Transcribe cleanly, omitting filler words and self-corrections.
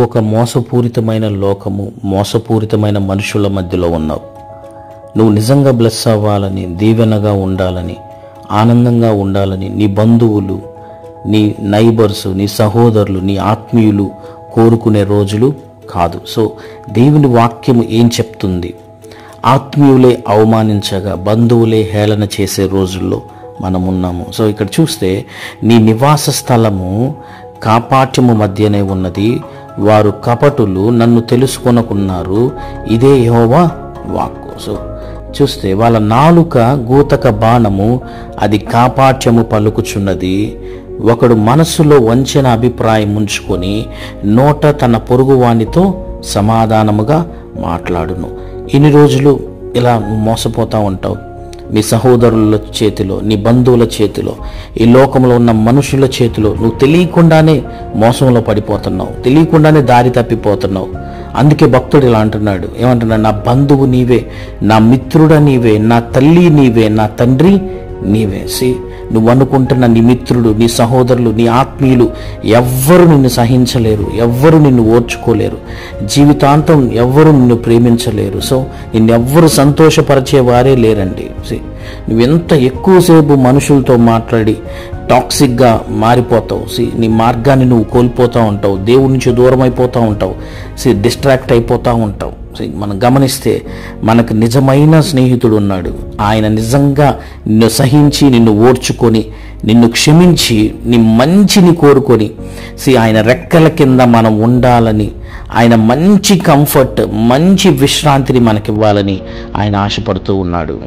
ఒక మోసపూరితమైన లోకము, మోసపూరితమైన మనుషుల మధ్యలో ఉన్నావు. నువ్వు నిజంగా బ్లెస్ అవ్వాలని, దీవెనగా ఉండాలని, ఆనందంగా ఉండాలని నీ బంధువులు, నీ నైబర్సు, నీ సహోదరులు, నీ ఆత్మీయులు కోరుకునే రోజులు కాదు. సో దేవుని వాక్యము ఏం చెప్తుంది? ఆత్మీయులే అవమానించగా, బంధువులే హేళన చేసే రోజుల్లో మనం ఉన్నాము. సో ఇక్కడ చూస్తే నీ నివాస స్థలము కాపాట్యము మధ్యనే ఉన్నది, వారు కపటులు నన్ను తెలుసుకొనకున్నారు, ఇదే యెహోవా వాక్కు. సో చూస్తే వాళ్ళ నాలుక గూతక బాణము, అది కాపాట్యము పలుకుచున్నది. ఒకడు మనస్సులో వంచిన అభిప్రాయం ఉంచుకొని నోట తన పొరుగువానితో సమాధానముగా మాట్లాడును. ఇన్ని రోజులు ఇలా మోసపోతూ ఉంటావు. నీ సహోదరుల చేతిలో, నీ బంధువుల చేతిలో, ఈ లోకంలో ఉన్న మనుషుల చేతిలో నువ్వు తెలియకుండానే మోసంలో పడిపోతున్నావు, తెలియకుండానే దారి తప్పిపోతున్నావు. అందుకే భక్తుడు ఇలా అంటున్నాడు, ఏమంటున్నాడు? నా బంధువు నీవే, నా మిత్రుడ నీవే, నా తల్లి నీవే, నా తండ్రి నీవే. నువ్వు అనుకుంటున్న నీ మిత్రుడు, నీ సహోదరులు, నీ ఆత్మీయులు ఎవ్వరు నిన్ను సహించలేరు, ఎవ్వరు నిన్ను ఓర్చుకోలేరు, జీవితాంతం ఎవ్వరు నిన్ను ప్రేమించలేరు. సో నిన్నెవ్వరు సంతోషపరిచే వారే లేరండి. నువ్వెంత ఎక్కువసేపు మనుషులతో మాట్లాడి టాక్సిక్గా మారిపోతావు. నీ మార్గాన్ని నువ్వు కోల్పోతూ ఉంటావు, దేవుడి నుంచి దూరం అయిపోతూ ఉంటావు, డిస్ట్రాక్ట్ అయిపోతూ ఉంటావు. మనం గమనిస్తే మనకు నిజమైన స్నేహితుడు ఉన్నాడు. ఆయన నిజంగా నిన్ను సహించి, నిన్ను ఓర్చుకొని, నిన్ను క్షమించి, నీ మంచిని కోరుకొని ఆయన రెక్కల కింద మనం ఉండాలని, ఆయన మంచి కంఫర్ట్, మంచి విశ్రాంతిని మనకివ్వాలని ఆయన ఆశపడుతూ ఉన్నాడు.